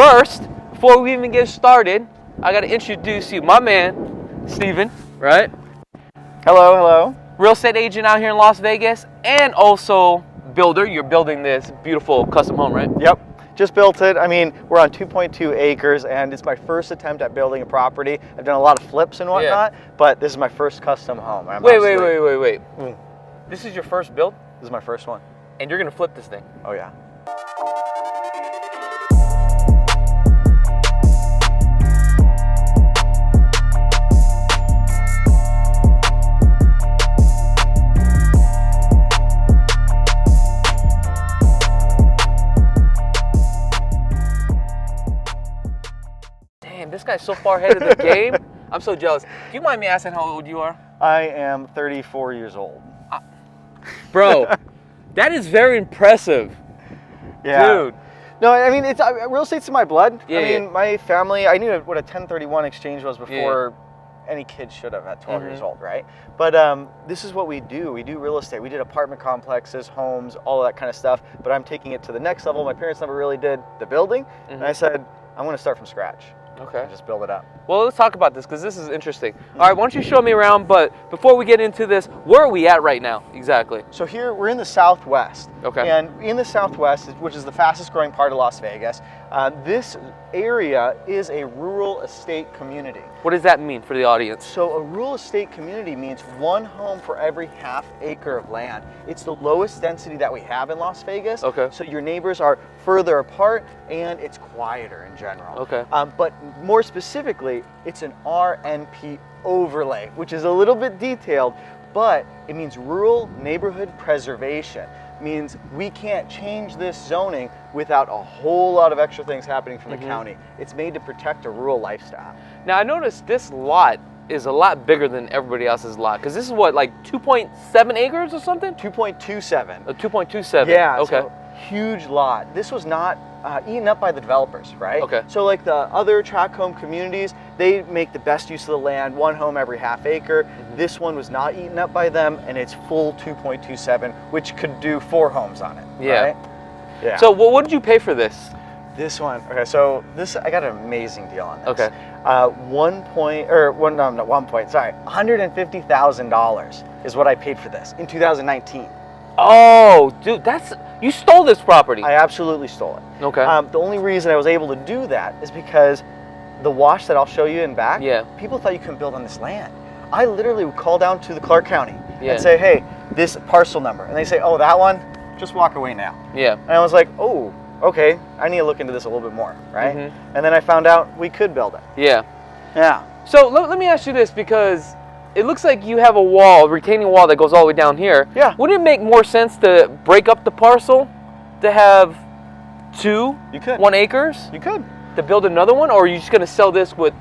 first, before we even get started, I got to introduce you, my man, Steven, right? Hello, hello. Real estate agent out here in Las Vegas, and also builder. You're building this beautiful custom home, right? Yep, just built it. I mean, we're on 2.2 acres, and it's my first attempt at building a property. I've done a lot of flips and whatnot, but this is my first custom home. Wait. This is your first build? This is my first one. And you're gonna flip this thing? Oh yeah. Damn, this guy's so far ahead of the game. I'm so jealous. Do you mind me asking how old you are? I am 34 years old. Bro, that is very impressive. Yeah. Dude. No, I mean, it's real estate's in my blood. Yeah, I mean, my family, I knew what a 1031 exchange was before any kid should have at 12 years old, right? But this is what we do. We do real estate. We did apartment complexes, homes, all of that kind of stuff. But I'm taking it to the next level. My parents never really did the building. And I said, I want to start from scratch. Okay. Just build it up. Well, let's talk about this because this is interesting. All right, why don't you show me around? But before we get into this, where are we at right now exactly? So here we're in the Southwest. Okay. And in the Southwest, which is the fastest growing part of Las Vegas, this area is a rural estate community. What does that mean for the audience? So a rural estate community means one home for every half acre of land. It's the lowest density that we have in Las Vegas. Okay. So your neighbors are further apart and it's quieter in general. Okay. But more specifically, it's an RNP overlay, which is a little bit detailed, but it means rural neighborhood preservation. Means we can't change this zoning without a whole lot of extra things happening from the county. It's made to protect a rural lifestyle. Now, I noticed this lot is a lot bigger than everybody else's lot because this is what, like 2.7 acres or something? 2.27. 2.27. Yeah, okay. So huge lot. This was not eaten up by the developers, right? Okay. So like the other tract home communities, they make the best use of the land, one home every half acre. This one was not eaten up by them, and it's full 2.27, which could do 4 homes on it. Yeah. Right? Yeah. So what did you pay for this? This one, okay, so this, I got an amazing deal on this. Okay. $150,000 is what I paid for this in 2019. Oh, dude, you stole this property. I absolutely stole it. Okay. The only reason I was able to do that is because the wash that I'll show you in back, people thought you couldn't build on this land. I literally would call down to the Clark County and say, hey, this parcel number. And they say, oh, that one? Just walk away now. Yeah. And I was like, oh, okay, I need to look into this a little bit more, right? And then I found out we could build it. Yeah. Yeah. So let me ask you this, because it looks like you have a wall, a retaining wall that goes all the way down here. Yeah. Wouldn't it make more sense to break up the parcel to have 1 acres? You could. To build another one, or are you just going to sell this with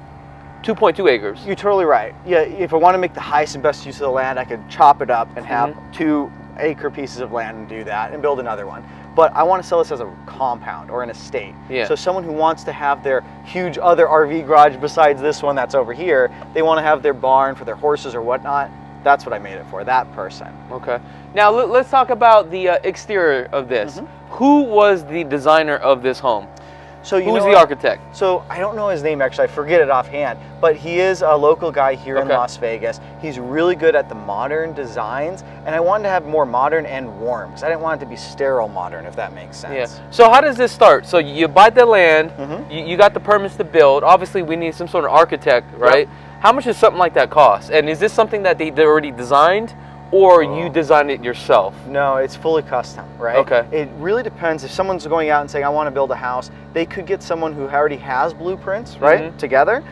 2.2 acres? You're totally right. Yeah, if I want to make the highest and best use of the land, I could chop it up and have 2 acre pieces of land and do that and build another one. But I want to sell this as a compound or an estate. Yeah. So someone who wants to have their huge other RV garage besides this one that's over here, they want to have their barn for their horses or whatnot, that's what I made it for, that person. Okay. Now let's talk about the exterior of this. Who was the designer of this home? So who's the architect? So I don't know his name actually, I forget it offhand, but he is a local guy here in Las Vegas. He's really good at the modern designs, and I wanted to have more modern and warm, because I didn't want it to be sterile modern, if that makes sense. Yeah. So how does this start? So you buy the land, you got the permits to build. Obviously we need some sort of architect, right? Yep. How much does something like that cost? And is this something that they already designed, or you designed it yourself? No, it's fully custom, right? Okay. It really depends. If someone's going out and saying, I want to build a house, they could get someone who already has blueprints, right, together,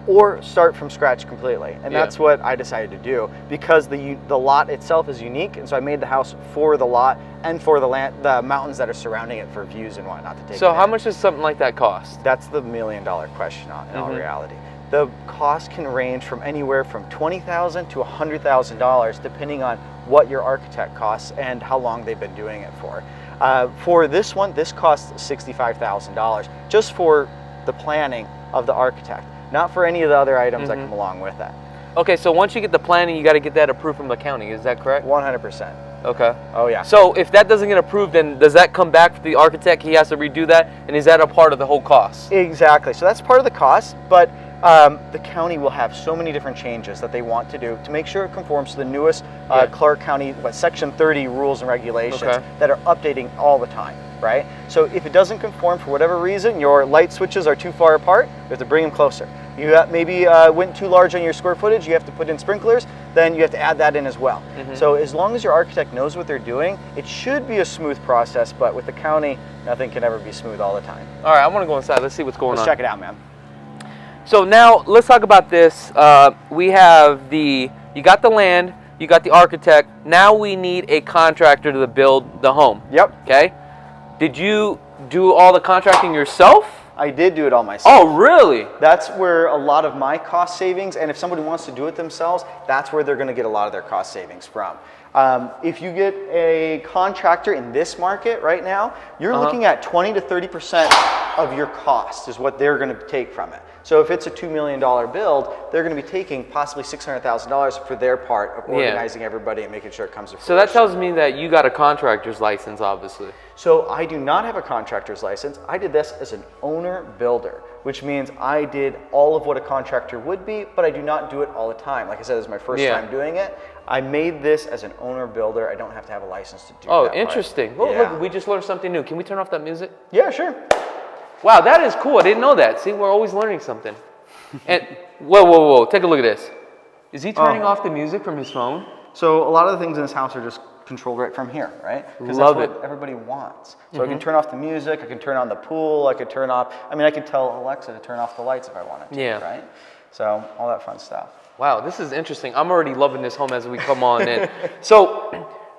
or start from scratch completely. And that's what I decided to do, because the lot itself is unique, and so I made the house for the lot and for the land, the mountains that are surrounding it for views and whatnot to take. So how much does something like that cost? That's the $1 million question in all reality. The cost can range from anywhere from $20,000 to $100,000, depending on what your architect costs and how long they've been doing it for. For this one, this costs $65,000 just for the planning of the architect, not for any of the other items that come along with that. Okay, so once you get the planning, you got to get that approved from the county. Is that correct? 100%. Okay. Oh yeah. So if that doesn't get approved, then does that come back to the architect? He has to redo that, and is that a part of the whole cost? Exactly. So that's part of the cost, but the county will have so many different changes that they want to do to make sure it conforms to the newest Clark County Section 30 rules and regulations that are updating all the time, right? So if it doesn't conform for whatever reason, your light switches are too far apart, you have to bring them closer. You maybe went too large on your square footage, you have to put in sprinklers, then you have to add that in as well. So as long as your architect knows what they're doing, it should be a smooth process, but with the county, nothing can ever be smooth all the time. All right, I want to go inside. Let's see what's going on. Let's check it out, man. So now let's talk about this. We have you got the land, you got the architect. Now we need a contractor to build the home. Yep. Okay. Did you do all the contracting yourself? I did do it all myself. Oh, really? That's where a lot of my cost savings, and if somebody wants to do it themselves, that's where they're going to get a lot of their cost savings from. If you get a contractor in this market right now, you're looking at 20 to 30% of your cost is what they're going to take from it. So if it's a $2 million build, they're going to be taking possibly $600,000 for their part of organizing everybody and making sure it comes to fruition. So that tells me that you got a contractor's license, obviously. So I do not have a contractor's license. I did this as an owner builder, which means I did all of what a contractor would be, but I do not do it all the time. Like I said, this is my first time doing it. I made this as an owner builder. I don't have to have a license to do that. Oh, interesting. Well, Yeah. look, we just learned something new. Can we turn off that music? Yeah, sure. Wow, that is cool. I didn't know that. See, we're always learning something. And whoa. Take a look at this. Is he turning off the music from his phone? So a lot of the things in this house are just controlled right from here, right? Because Love that's it. what everybody wants. So I can turn off the music, I can turn on the pool, I could turn off, I could tell Alexa to turn off the lights if I wanted to, right? So all that fun stuff. Wow, this is interesting. I'm already loving this home as we come on in. So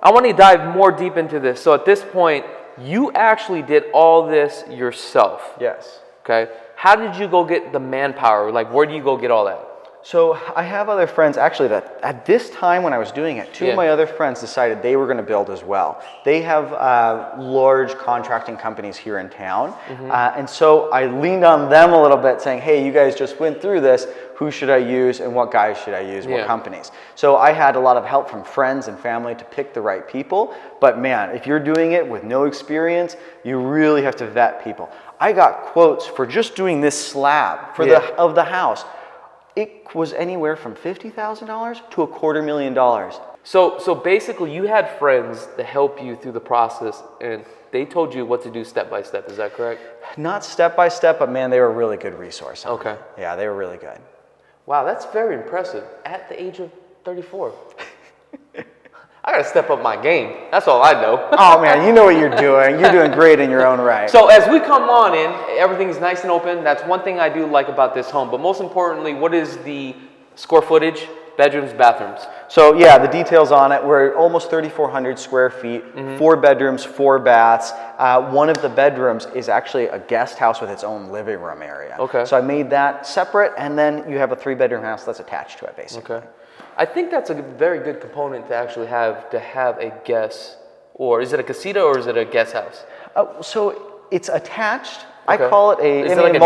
I want to dive more deep into this. So at this point, you actually did all this yourself. Yes. Okay. How did you go get the manpower? Like, where do you go get all that? So I have other friends, actually, that at this time when I was doing it, two of my other friends decided they were going to build as well. They have large contracting companies here in town. And so I leaned on them a little bit saying, hey, you guys just went through this. Who should I use and what guys should I use, what companies? So I had a lot of help from friends and family to pick the right people. But man, if you're doing it with no experience, you really have to vet people. I got quotes for just doing this slab for of the house. It was anywhere from $50,000 to $250,000. So basically, you had friends to help you through the process, and they told you what to do step by step. Is that correct? Not step by step, but man, they were a really good resource. Okay. Yeah, they were really good. Wow, that's very impressive at the age of 34. I gotta step up my game. That's all I know. Oh man, you know what you're doing. You're doing great in your own right. So as we come on in, everything's nice and open. That's one thing I do like about this home. But most importantly, what is the square footage, bedrooms, bathrooms? So yeah, the details on it, we're almost 3,400 square feet, 4 bedrooms, 4 baths. One of the bedrooms is actually a guest house with its own living room area. Okay. So I made that separate, and then you have a 3-bedroom house that's attached to it, basically. Okay. I think that's a very good component to actually have a guest, or is it a casita or is it a guest house? So it's attached. Okay. I call it a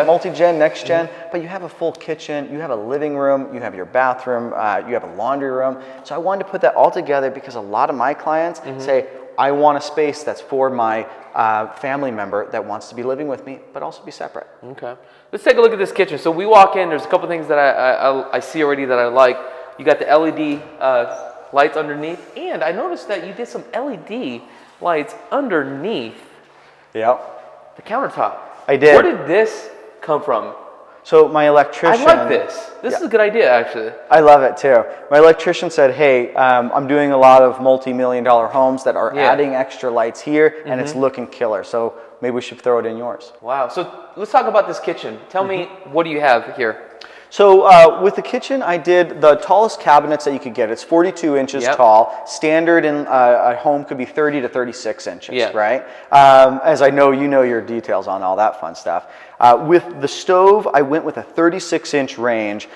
multi-gen, next-gen, but you have a full kitchen, you have a living room, you have your bathroom, you have a laundry room. So I wanted to put that all together because a lot of my clients say, I want a space that's for my family member that wants to be living with me, but also be separate. Okay. Let's take a look at this kitchen. So we walk in, there's a couple things that I see already that I like. You got the LED lights underneath, and I noticed that you did some LED lights underneath the countertop. I did. Where did this come from? So my electrician... I like this. This is a good idea, actually. I love it too. My electrician said, hey, I'm doing a lot of multi-million-dollar homes that are adding extra lights here, and it's looking killer. So maybe we should throw it in yours. Wow. So let's talk about this kitchen. Tell me, what do you have here? So with the kitchen, I did the tallest cabinets that you could get. It's 42 inches tall. Standard in a home could be 30 to 36 inches, right? As I know, you know your details on all that fun stuff. With the stove, I went with a 36-inch range.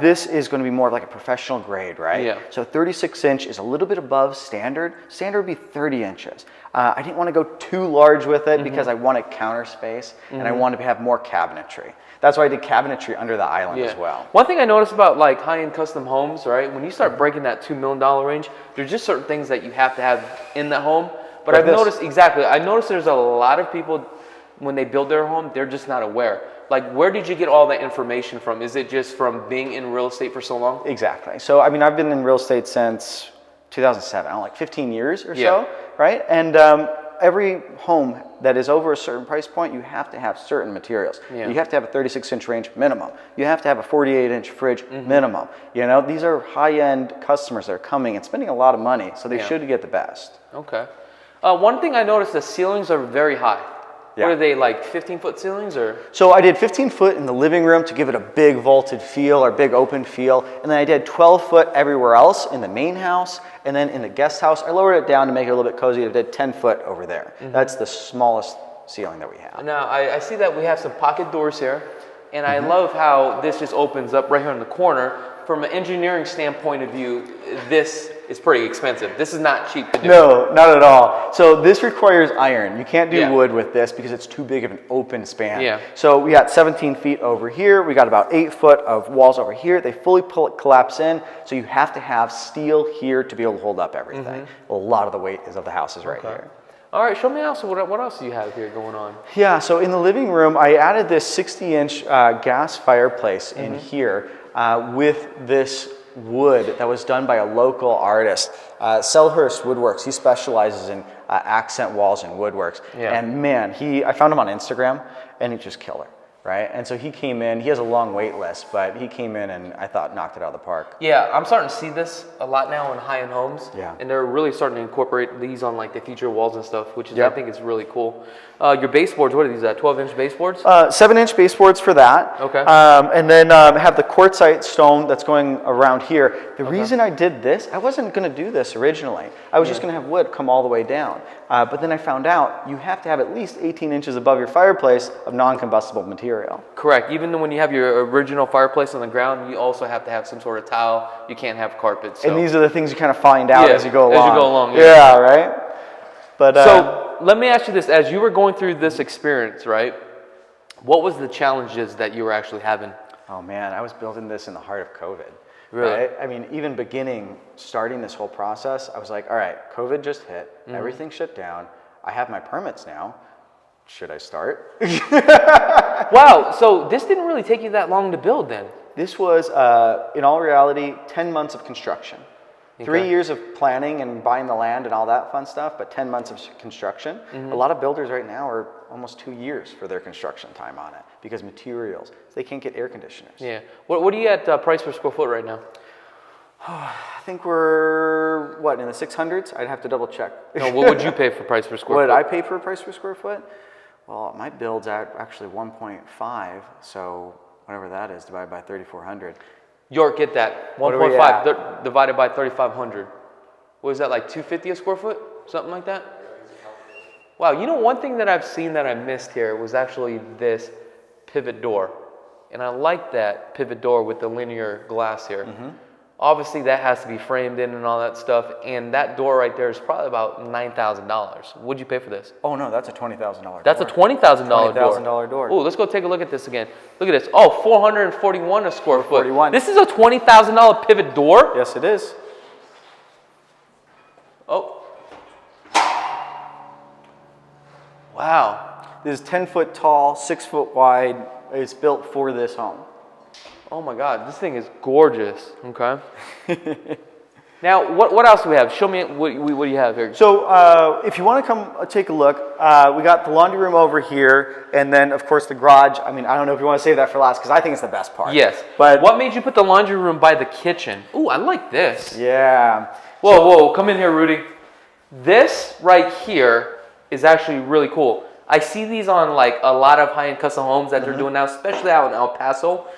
This is going to be more of like a professional grade, right? So 36-inch is a little bit above standard. Standard would be 30 inches. I didn't want to go too large with it because I wanted counter space and I wanted to have more cabinetry. That's why I did cabinetry under the island as well. One thing I noticed about like high-end custom homes, right? When you start breaking that $2 million range, there's just certain things that you have to have in the home. But I've noticed, I noticed there's a lot of people, when they build their home, they're just not aware. Like, where did you get all that information from? Is it just from being in real estate for so long? Exactly. So, I mean, I've been in real estate since 2007, like 15 years or so, right? And every home that is over a certain price point, you have to have certain materials. You have to have a 36-inch range minimum. You have to have a 48-inch fridge minimum. You know, these are high-end customers that are coming and spending a lot of money, so they should get the best. Okay. One thing I noticed, the ceilings are very high. What are they, like 15-foot ceilings or? So I did 15-foot in the living room to give it a big vaulted feel or big open feel. And then I did 12-foot everywhere else in the main house. And then in the guest house, I lowered it down to make it a little bit cozy. I did 10-foot over there. That's the smallest ceiling that we have. Now, I see that we have some pocket doors here. And I love how this just opens up right here in the corner. From an engineering standpoint of view, this is pretty expensive. This is not cheap to do. No, not at all. So this requires iron. You can't do wood with this because it's too big of an open span. So we got 17 feet over here. We got about 8 foot of walls over here. They fully collapse in. So you have to have steel here to be able to hold up everything. A lot of the weight of the house is right here. All right, show me also what else do you have here going on? Yeah, so in the living room, I added this 60-inch gas fireplace in here with this wood that was done by a local artist, Selhurst Woodworks. He specializes in accent walls and woodworks. And man, I found him on Instagram, and he's just killer. Right? And so he came in, he has a long wait list, but he came in and I thought knocked it out of the park. Yeah, I'm starting to see this a lot now in high-end homes. And they're really starting to incorporate these on like the feature walls and stuff, which is I think is really cool. Your baseboards, what are these at? 12-inch baseboards? 7-inch baseboards for that. Okay. And then have the quartzite stone that's going around here. The reason I did this, I wasn't going to do this originally. I was just going to have wood come all the way down. But then I found out you have to have at least 18 inches above your fireplace of non-combustible material. Correct. Even when you have your original fireplace on the ground, you also have to have some sort of tile. You can't have carpet. So. And these are the things you kind of find out as you go along. As you go along. Yeah, right? But so let me ask you this. As you were going through this experience, right, what was the challenges that you were actually having? Oh, man, I was building this in the heart of COVID. Really? Right? I mean, even starting this whole process, I was like, all right, COVID just hit. Everything shut down. I have my permits now. Should I start? Wow, so this didn't really take you that long to build then? This was, in all reality, 10 months of construction. 3 years of planning and buying the land and all that fun stuff, but 10 months of construction. A lot of builders right now are almost 2 years for their construction time on it because materials, they can't get air conditioners. Yeah. What are you at price per square foot right now? I think we're, in the 600s? I'd have to double check. No, what would you pay for price per square foot? What did I pay for a price per square foot? Well, my build's at actually 1.5, so whatever that is divided by 3,400. York, get that. 1.5 divided by 3,500. What is that, like 250 a square foot? Something like that? Wow, you know, one thing that I've seen that I missed here was actually this pivot door. And I like that pivot door with the linear glass here. Obviously, that has to be framed in and all that stuff. And that door right there is probably about $9,000. What'd you pay for this? Oh, no, that's a $20,000 door. That's a $20,000 door. $20,000 door. Oh, let's go take a look at this again. Look at this. Oh, $441 a square foot. $441. This is a $20,000 pivot door? Yes, it is. Oh. Wow. This is 10 foot tall, 6 foot wide. It's built for this home. Oh my God, this thing is gorgeous. Okay. Now, what else do we have? Show me what do you have here. So if you want to come take a look, we got the laundry room over here, and then of course the garage. I mean, I don't know if you want to save that for last because I think it's the best part. Yes. But what made you put the laundry room by the kitchen? Ooh, I like this. Yeah. Whoa, come in here, Rudy. This right here is actually really cool. I see these on like a lot of high-end custom homes that they're doing now, especially out in El Paso.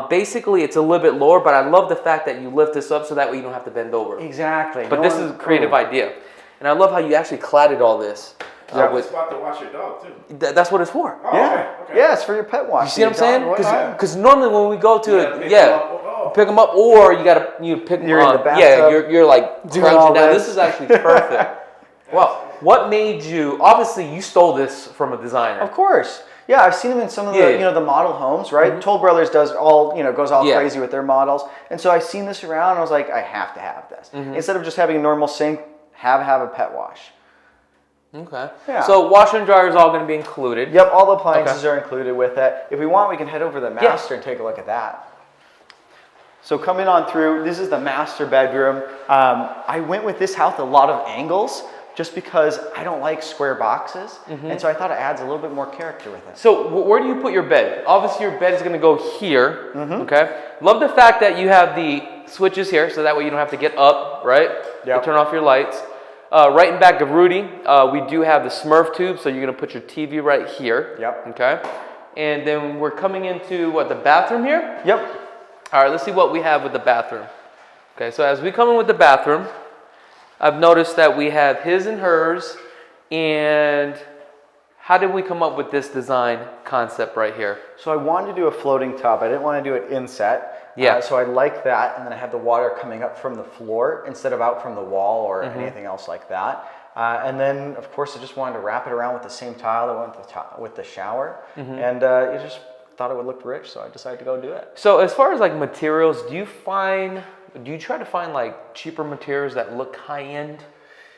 Basically, it's a little bit lower, but I love the fact that you lift this up so that way you don't have to bend over. Exactly. But this is a creative idea. And I love how you actually cladded all this. It's spot to wash your dog, too. That's what it's for. Oh, yeah. okay. Yeah, it's for your pet wash. You see what I'm saying? Because normally when we go to pick them up, or you pick them up. You're in the bathtub. Yeah, you're like doing all crouching down. this. This is actually perfect. Wow. what made you, obviously you stole this from a designer. Of course. Yeah, I've seen them in some of the, the model homes, right? Toll Brothers does all, goes all crazy with their models. And so I seen this around and I was like, I have to have this. Instead of just having a normal sink, have a pet wash. Okay. Yeah. So washer and dryer is all going to be included. Yep, all the appliances are included with it. If we want, we can head over to the master and take a look at that. So coming on through, this is the master bedroom. I went with this house a lot of angles just because I don't like square boxes. And so I thought it adds a little bit more character with it. So where do you put your bed? Obviously your bed is going to go here, okay? Love the fact that you have the switches here, so that way you don't have to get up, right? Yep. To turn off your lights. Right in back of Rudy, we do have the Smurf tube, so you're going to put your TV right here. Yep. Okay? And then we're coming into, the bathroom here? Yep. All right, let's see what we have with the bathroom. Okay, so as we come in with the bathroom, I've noticed that we have his and hers, and how did we come up with this design concept right here? So I wanted to do a floating tub. I didn't want to do it inset. Yeah. So I like that, and then I have the water coming up from the floor instead of out from the wall or anything else like that. And then, of course, I just wanted to wrap it around with the same tile that went with the shower, and it just thought it would look rich, so I decided to go do it. So as far as like materials, do you try to find like cheaper materials that look high-end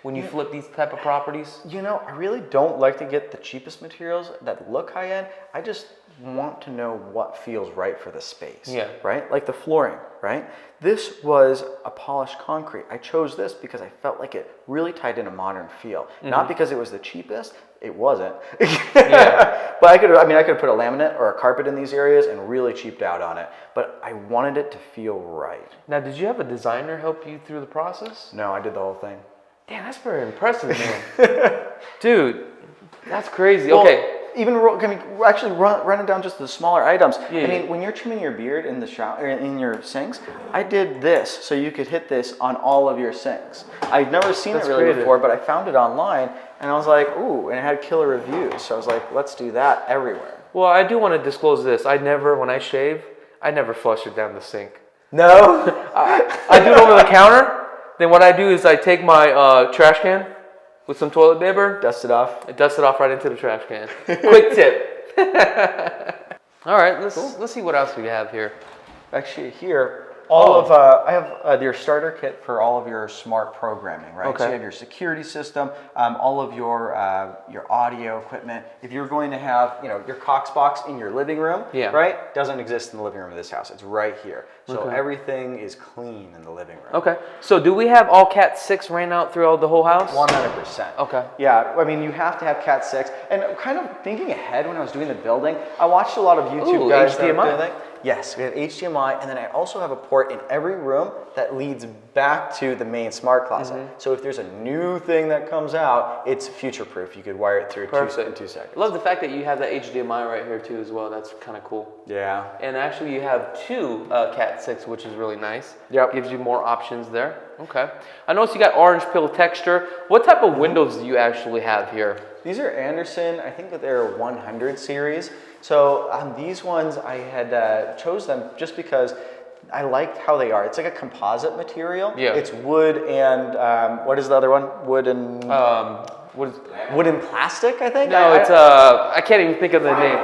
when you flip these type of properties? I really don't like to get the cheapest materials that look high-end. I just want to know what feels right for the space. Yeah. Right? Like the flooring, right? This was a polished concrete. I chose this because I felt like it really tied in a modern feel. Not because it was the cheapest. It wasn't. But I could have put a laminate or a carpet in these areas and really cheaped out on it. But I wanted it to feel right. Now, did you have a designer help you through the process? No, I did the whole thing. Damn, that's very impressive, man. Dude, that's crazy. Okay. Even actually running down just the smaller items. When you're trimming your beard in the shower, in your sinks, I did this so you could hit this on all of your sinks. I'd never seen it really before, but I found it online and I was like, ooh, and it had killer reviews. So I was like, let's do that everywhere. Well, I do want to disclose this. When I shave, I never flush it down the sink. No? I do it over the counter. Then what I do is I take my trash can with some toilet paper. Dust it off. I dust it off right into the trash can. Quick tip. All right, let's see what else we have here. Actually, here, I have your starter kit for all of your smart programming, right? Okay. So you have your security system, all of your audio equipment. If you're going to have, your Cox box in your living room, right? Doesn't exist in the living room of this house. It's right here. So everything is clean in the living room. Okay. So do we have all Cat 6 ran out throughout the whole house? 100%. Okay. Yeah, you have to have Cat 6. And kind of thinking ahead when I was doing the building, I watched a lot of YouTube guys that HDMI. were doing that. Yes, we have HDMI, and then I also have a port in every room that leads back to the main smart closet. So if there's a new thing that comes out, it's future-proof. You could wire it through in 2 seconds. Love the fact that you have the HDMI right here too as well. That's kind of cool. Yeah. And actually you have 2 Cat 6, which is really nice. Yep. Gives you more options there. Okay. I noticed you got orange pill texture. What type of windows do you actually have here? These are Anderson. I think that they're 100 series. So on these ones, I had chose them just because I liked how they are. It's like a composite material. Yeah. It's wood and what is the other one? Wood and wood and plastic, I think. No, it's I can't even think of the name.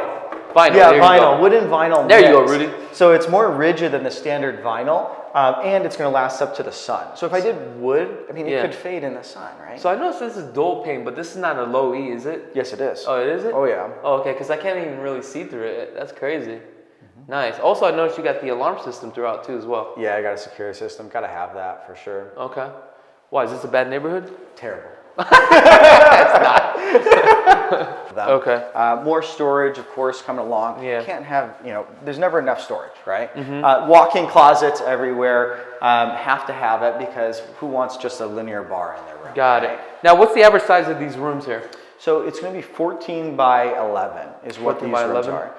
Vinyl. Yeah, vinyl. Wood and vinyl. There you go, Rudy. So it's more rigid than the standard vinyl, and it's going to last up to the sun. So if I did wood, it could fade in the sun, right? So I noticed this is dual pane, but this is not a low E, is it? Yes, it is. Oh, it is it? Oh, yeah. Oh, okay, because I can't even really see through it. That's crazy. Nice. Also, I noticed you got the alarm system throughout too as well. Yeah, I got a security system. Got to have that for sure. Okay. Why, is this a bad neighborhood? Terrible. It's not. Okay. More storage, of course, coming along. Yeah. Can't have, there's never enough storage, right? Walk-in closets everywhere. Have to have it because who wants just a linear bar in their room? Got it. Now, what's the average size of these rooms here? So it's going to be 14 by 11 is what these rooms are.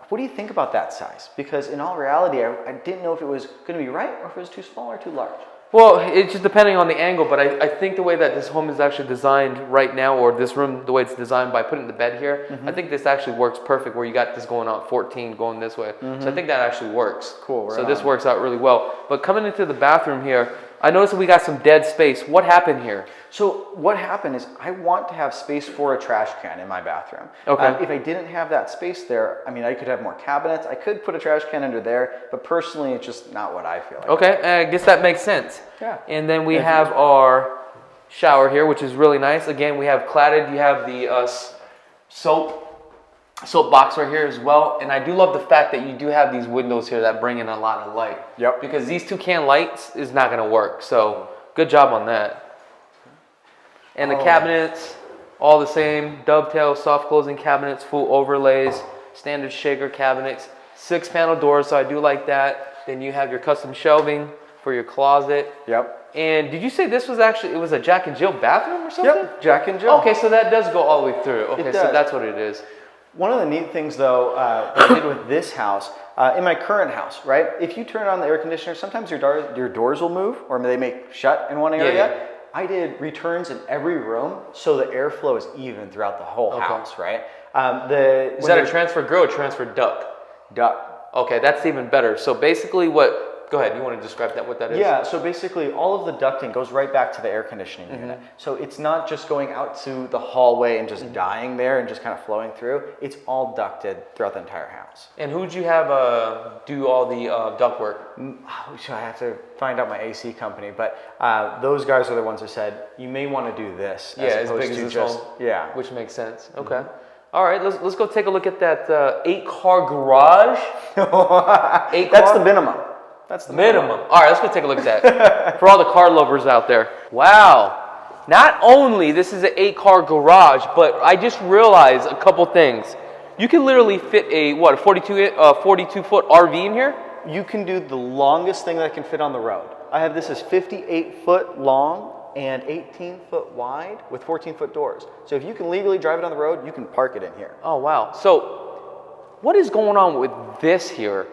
What do you think about that size? Because in all reality, I didn't know if it was going to be right or if it was too small or too large. Well, it's just depending on the angle, but I think the way that this home is actually designed right now, or this room, the way it's designed by putting the bed here, I think this actually works perfect where you got this going out 14 going this way. So I think that actually works. Cool. So this works out really well. But coming into the bathroom here, I noticed that we got some dead space. What happened here? So what happened is I want to have space for a trash can in my bathroom. Okay. If I didn't have that space there, I mean, I could have more cabinets. I could put a trash can under there, but personally, it's just not what I feel like. Okay, I guess that makes sense. Yeah. And then we have our shower here, which is really nice. Again, we have cladded. You have the soap box right here as well. And I do love the fact that you do have these windows here that bring in a lot of light. Yep. Because these two can lights is not going to work. So good job on that. And the cabinets, all the same. Dovetail, soft closing cabinets, full overlays, standard shaker cabinets, 6-panel doors. So I do like that. Then you have your custom shelving for your closet. Yep. And did you say this was actually, it was a Jack and Jill bathroom or something? Yep, Jack and Jill. Okay, so that does go all the way through. Okay, It so does. that's what it is. One of the neat things, though, that I did with this house, in my current house, right? If you turn on the air conditioner, sometimes your doors will move, or they may shut in one area. Yeah. I did returns in every room, so the airflow is even throughout the whole house, right? Is that a transfer grill or transfer duct? duct? Okay, that's even better. So basically go ahead, you want to describe what that is? Yeah, so basically all of the ducting goes right back to the air conditioning unit. So it's not just going out to the hallway and just dying there and just kind of flowing through. It's all ducted throughout the entire house. And who'd you have do all the duct work? So I have to find out my AC company, but those guys are the ones who said, you may want to do this. As opposed big as to this just, home? Yeah. Which makes sense. Okay. All right, let's go take a look at that 8-car garage. That's the minimum. That's the Minimum. All right, let's go take a look at that. For all the car lovers out there. Wow. Not only this is an 8-car garage, but I just realized a couple things. You can literally fit a 42-foot RV in here? You can do the longest thing that can fit on the road. I have this as 58 foot long and 18 foot wide with 14-foot doors. So if you can legally drive it on the road, you can park it in here. Oh, wow. So what is going on with this here?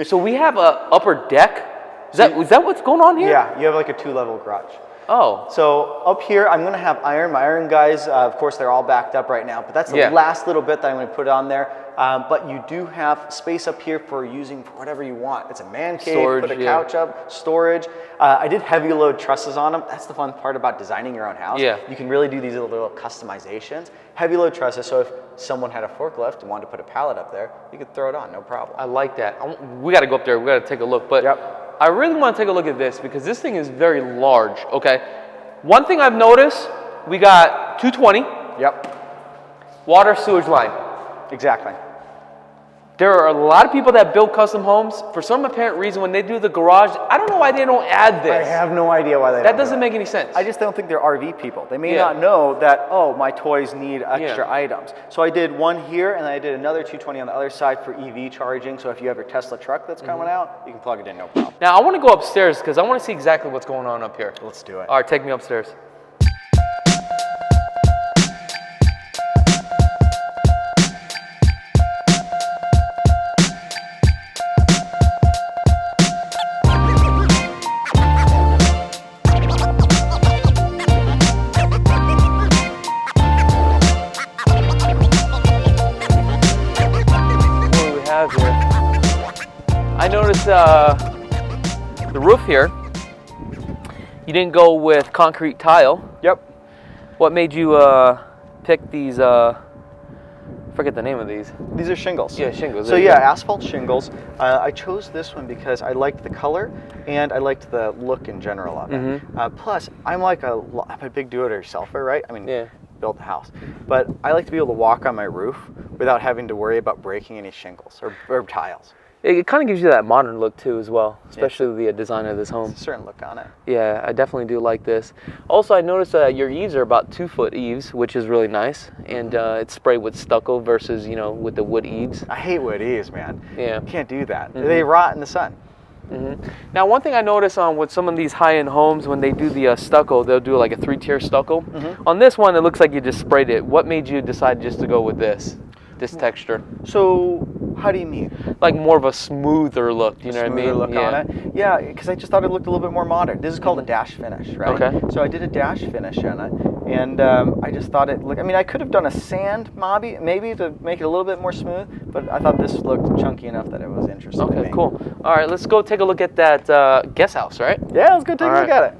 So we have a upper deck? Is that what's going on here? Yeah, you have like a 2-level garage. Oh. So up here, I'm gonna have iron. My iron guys, of course, they're all backed up right now, but that's the last little bit that I'm gonna put on there. But you do have space up here for using for whatever you want. It's a man cave, Storage, put a couch up, storage. I did heavy load trusses on them. That's the fun part about designing your own house. Yeah. You can really do these little customizations. Heavy load trusses, so if someone had a forklift and wanted to put a pallet up there, you could throw it on, no problem. I like that. We got to go up there. We got to take a look. But I really want to take a look at this because this thing is very large. Okay. One thing I've noticed, we got 220. Yep. Water sewage line. Exactly. There are a lot of people that build custom homes. For some apparent reason, when they do the garage, I don't know why they don't add this. I have no idea why they don't. That doesn't make any sense. I just don't think they're RV people. They may not know that, oh, my toys need extra items. So I did one here, and I did another 220 on the other side for EV charging. So if you have your Tesla truck that's coming out, you can plug it in, no problem. Now, I want to go upstairs because I want to see exactly what's going on up here. Let's do it. All right, take me upstairs. I noticed the roof here, you didn't go with concrete tile. Yep. What made you pick these, forget the name of these. These are shingles. Yeah, shingles. So yeah, asphalt shingles. I chose this one because I liked the color and I liked the look in general of it. Plus, I'm a big do-it-yourselfer, right? I mean, built the house. But I like to be able to walk on my roof without having to worry about breaking any shingles or tiles. It kind of gives you that modern look too as well, especially the design of this home. It's a certain look on it. Yeah, I definitely do like this. Also, I noticed that your eaves are about 2-foot eaves, which is really nice. And it's sprayed with stucco versus, with the wood eaves. I hate wood eaves, man. Yeah. You can't do that. They rot in the sun. Now, one thing I notice with some of these high-end homes, when they do the stucco, they'll do like a 3-tier stucco. On this one, it looks like you just sprayed it. What made you decide just to go with this texture? So How do you mean? Like more of a smoother look, you know what I mean? Look on it. Yeah, because I just thought it looked a little bit more modern. This is called a dash finish, right? Okay. So I did a dash finish on it, and I just thought it looked. I mean, I could have done a sand maybe to make it a little bit more smooth, but I thought this looked chunky enough that it was interesting. Okay, cool. All right, let's go take a look at that guest house, right? Yeah, let's go take a look at it.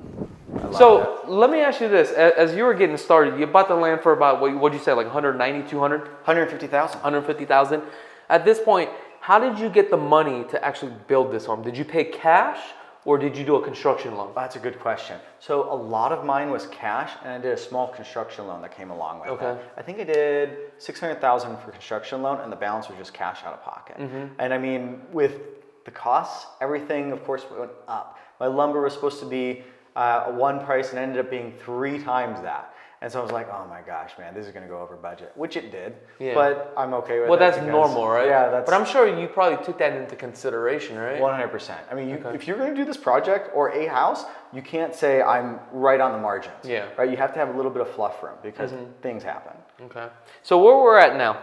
So let me ask you this: as you were getting started, you bought the land for about what did you say, like 190, 200? 150,000. 150,000. At this point, how did you get the money to actually build this home? Did you pay cash or did you do a construction loan? That's a good question. So a lot of mine was cash, and I did a small construction loan that came along with it. I think I did 600,000 for construction loan, and the balance was just cash out of pocket. And I mean, with the costs, everything of course went up. My lumber was supposed to be one price and ended up being 3 times that. And so I was like, oh my gosh, man, this is going to go over budget, which it did, but I'm okay with it. Well, that's normal, right? Yeah, but I'm sure you probably took that into consideration, right? 100%. I mean, if you're going to do this project or a house, you can't say I'm right on the margins, right? You have to have a little bit of fluff room because things happen. Okay. So where we're at now?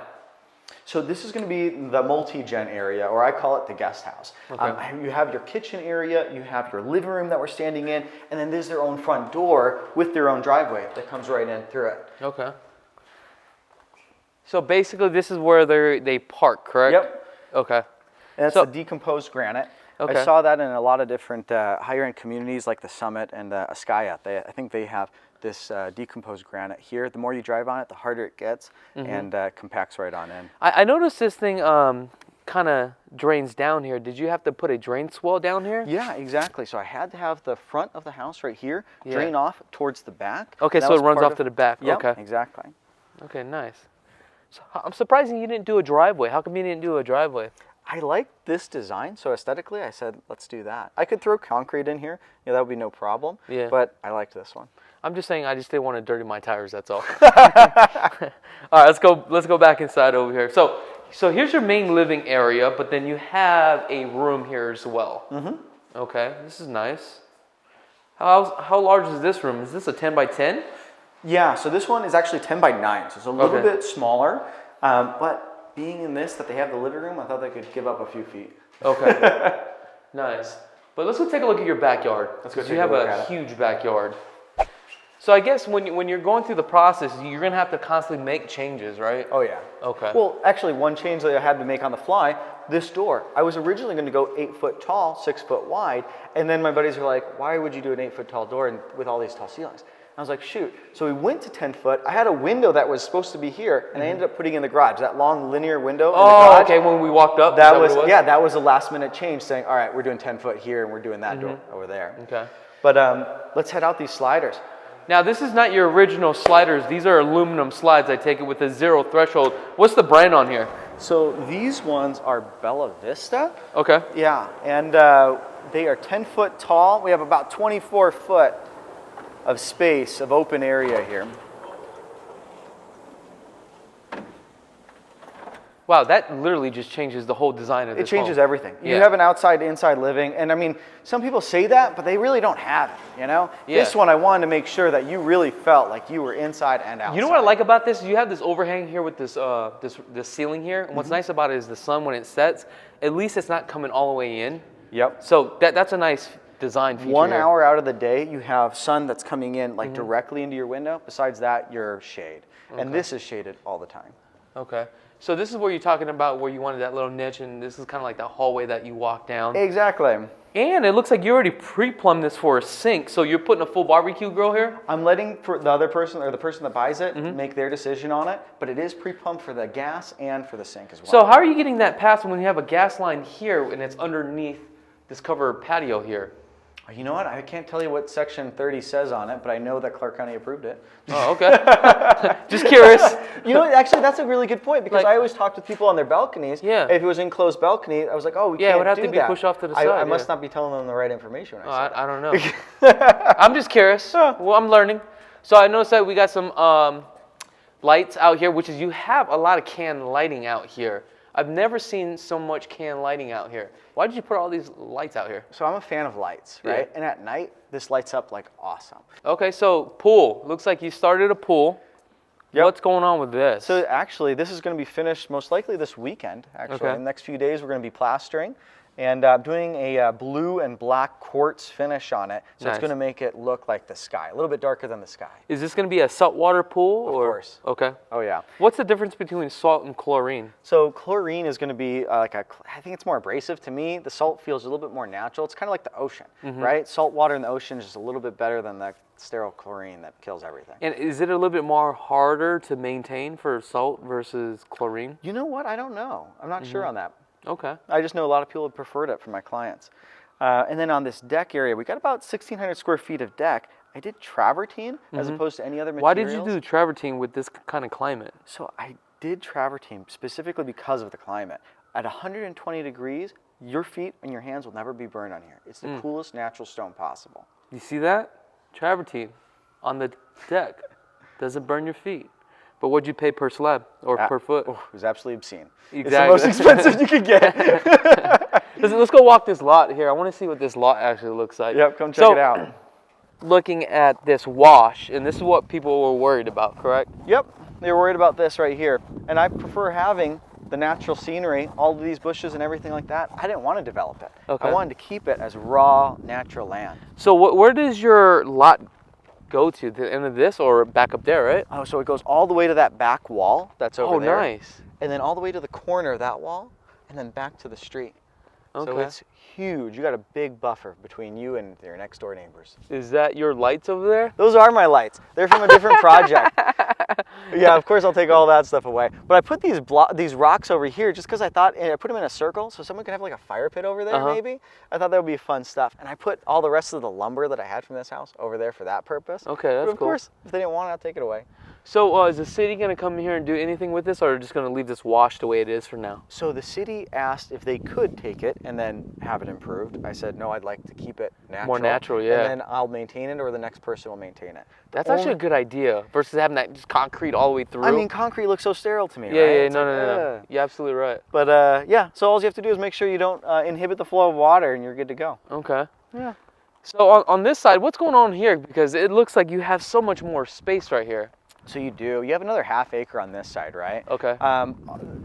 So this is going to be the multi-gen area, or I call it the guest house. You have your kitchen area, you have your living room that we're standing in, and then there's their own front door with their own driveway that comes right in through it. Okay. So basically this is where they park, correct? Yep. Okay. And that's the decomposed granite. Okay. I saw that in a lot of different higher-end communities like the Summit and Ascaya. I think they have this decomposed granite here. The more you drive on it, the harder it gets and compacts right on in. I noticed this thing kind of drains down here. Did you have to put a drain swell down here? Yeah, exactly. So I had to have the front of the house right here drain off towards the back. Okay, so it runs off to the back. Yep, okay. Exactly. Okay, nice. So I'm surprised you didn't do a driveway. How come you didn't do a driveway? I like this design, so aesthetically I said, let's do that. I could throw concrete in here. That would be no problem. Yeah. But I liked this one. I'm just saying I just didn't want to dirty my tires, that's all. All right, let's go back inside over here. So here's your main living area, but then you have a room here as well. Okay, this is nice. How large is this room? Is this a 10 by 10? Yeah, so this one is actually 10 by 9, so it's a little bit smaller. But being in this, that they have the living room, I thought they could give up a few feet. Okay, nice. But let's go take a look at your backyard. Because you have a huge backyard. So I guess when you're going through the process, you're going to have to constantly make changes, right? Oh, yeah. Okay. Well, actually, one change that I had to make on the fly, this door. I was originally going to go 8 foot tall, 6 foot wide, and then my buddies were like, why would you do an 8 foot tall door with all these tall ceilings? I was like, shoot. So we went to 10 foot. I had a window that was supposed to be here, and I ended up putting in the garage, that long linear window in the garage. Okay, when we walked up? That was that was a last minute change saying, all right, we're doing 10 foot here, and we're doing that door over there. Okay. But let's head out these sliders. Now, this is not your original sliders. These are aluminum slides, I take it, with a 0 threshold. What's the brand on here? So these ones are Bella Vista. Okay. Yeah, and they are 10 foot tall. We have about 24 foot of space, of open area here. Wow, that literally just changes the whole design of this home. It changes everything. You have an outside to inside living, and I mean, some people say that, but they really don't have it, you know? Yeah. This one, I wanted to make sure that you really felt like you were inside and outside. You know what I like about this? You have this overhang here with this this ceiling here, and what's nice about it is the sun, when it sets, at least it's not coming all the way in. Yep. So that's a nice design feature. 1 hour out of the day, you have sun that's coming in like directly into your window. Besides that, you're shade. And this is shaded all the time. Okay. So this is where you're talking about where you wanted that little niche, and this is kind of like the hallway that you walk down. Exactly. And it looks like you already pre-plumbed this for a sink, so you're putting a full barbecue grill here? I'm letting the other person, or the person that buys it, make their decision on it, but it is pre-plumbed for the gas and for the sink as well. So how are you getting that past when you have a gas line here and it's underneath this covered patio here? You know what? I can't tell you what Section 30 says on it, but I know that Clark County approved it. Oh, okay. Just curious. You know, actually, that's a really good point, because I always talk to people on their balconies. Yeah. If it was enclosed balcony, I was like, oh, we can't do that. Yeah, it would have to be pushed off to the side. I must not be telling them the right information when I say I don't know. I'm just curious. Well, I'm learning. So I noticed that we got some lights out here, which is you have a lot of can lighting out here. I've never seen so much can lighting out here. Why did you put all these lights out here? So I'm a fan of lights, right? Yeah. And at night, this lights up like awesome. Okay, so pool. Looks like you started a pool. Yep. What's going on with this? So actually, this is going to be finished most likely this weekend. Actually, Okay. in the next few days, we're going to be plastering and doing a blue and black quartz finish on it. So Nice. it's going to make it look like the sky, a little bit darker than the sky. Is this going to be a saltwater pool? Of or? course. Okay. Oh yeah. What's the difference between salt and chlorine? So chlorine is going to be I think it's more abrasive to me. The salt feels a little bit more natural. It's kind of like the ocean, right? Salt water in the ocean is just a little bit better than the sterile chlorine that kills everything. And is it a little bit more harder to maintain for salt versus chlorine? You know what? I don't know. I'm not sure on that. Okay. I just know a lot of people have preferred it for my clients. And then on this deck area, we got about 1,600 square feet of deck. I did travertine as opposed to any other Why materials. did you do travertine with this kind of climate? So I did travertine specifically because of the climate. At 120 degrees, your feet and your hands will never be burned on here. It's the coolest natural stone possible. You see that? Travertine on the deck. Doesn't burn your feet. But what'd you pay per slab or per foot? Oh, it was absolutely obscene. Exactly. It's the most expensive you could get. Let's go walk this lot here. I want to see what this lot actually looks like. Yep, come check it out. Looking at this wash, and this is what people were worried about, correct? Yep, they were worried about this right here. And I prefer having the natural scenery, all of these bushes and everything like that. I didn't want to develop it. Okay. I wanted to keep it as raw, natural land. So where does your lot go to? The end of this or back up there, right? Oh, so it goes all the way to that back wall that's over there. Oh, nice. And then all the way to the corner of that wall, and then back to the street. So Okay. it's huge. You got a big buffer between you and your next door neighbors. Is that your lights over there? Those are my lights. They're from a different project. Yeah, of course I'll take all that stuff away. But I put these rocks over here just because I thought, and I put them in a circle so someone could have like a fire pit over there maybe. I thought that would be fun stuff. And I put all the rest of the lumber that I had from this house over there for that purpose. Okay, But that's of cool. course, if they didn't want it, I'll take it away. So is the city going to come here and do anything with this, or just going to leave this washed the way it is for now? So the city asked if they could take it and then have it improved. I said, no, I'd like to keep it natural. More natural, yeah. And then I'll maintain it or the next person will maintain it. That's actually a good idea versus having that just concrete all the way through. I mean, concrete looks so sterile to me, yeah, right? yeah, It's no, like, no, no. ugh. You're absolutely right. But yeah, so all you have to do is make sure you don't inhibit the flow of water and you're good to go. Okay. Yeah. So on this side, what's going on here? Because it looks like you have so much more space right here. So you do. You have another half acre on this side, right? Okay.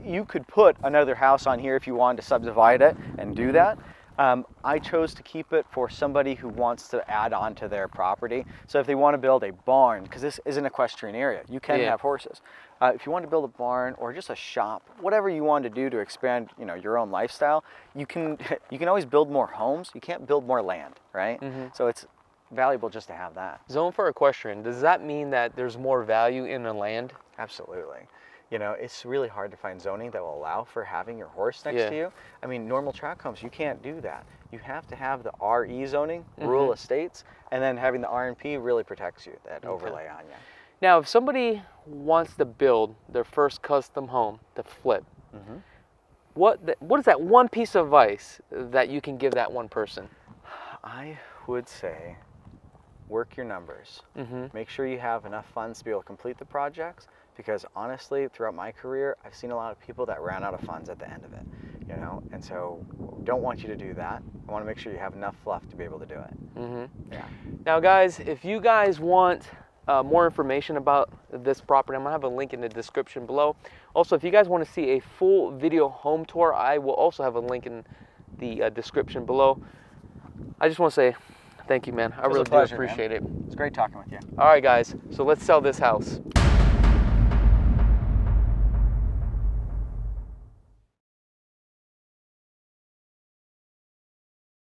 You could put another house on here if you wanted to subdivide it and do that. I chose to keep it for somebody who wants to add on to their property. So if they want to build a barn, because this is an equestrian area, you can have horses. If you want to build a barn or just a shop, whatever you want to do to expand, your own lifestyle, you can always build more homes. You can't build more land, right? So it's valuable just to have that. Zone for equestrian, does that mean that there's more value in the land? Absolutely. It's really hard to find zoning that will allow for having your horse next to you. I mean, normal tract homes, you can't do that. You have to have the RE zoning, rural estates, and then having the RNP really protects you, that overlay on you. Now, if somebody wants to build their first custom home to flip, what is that one piece of advice that you can give that one person? I would say work your numbers. Make sure you have enough funds to be able to complete the projects, because honestly, throughout my career, I've seen a lot of people that ran out of funds at the end of it, and so don't want you to do that. I want to make sure you have enough left to be able to do it. Yeah. Now, guys, if you guys want more information about this property, I'm gonna have a link in the description below. Also, if you guys want to see a full video home tour, I will also have a link in the description below. I just want to say thank you, man. I really do appreciate it. It's great talking with you. All right, guys, so let's sell this house.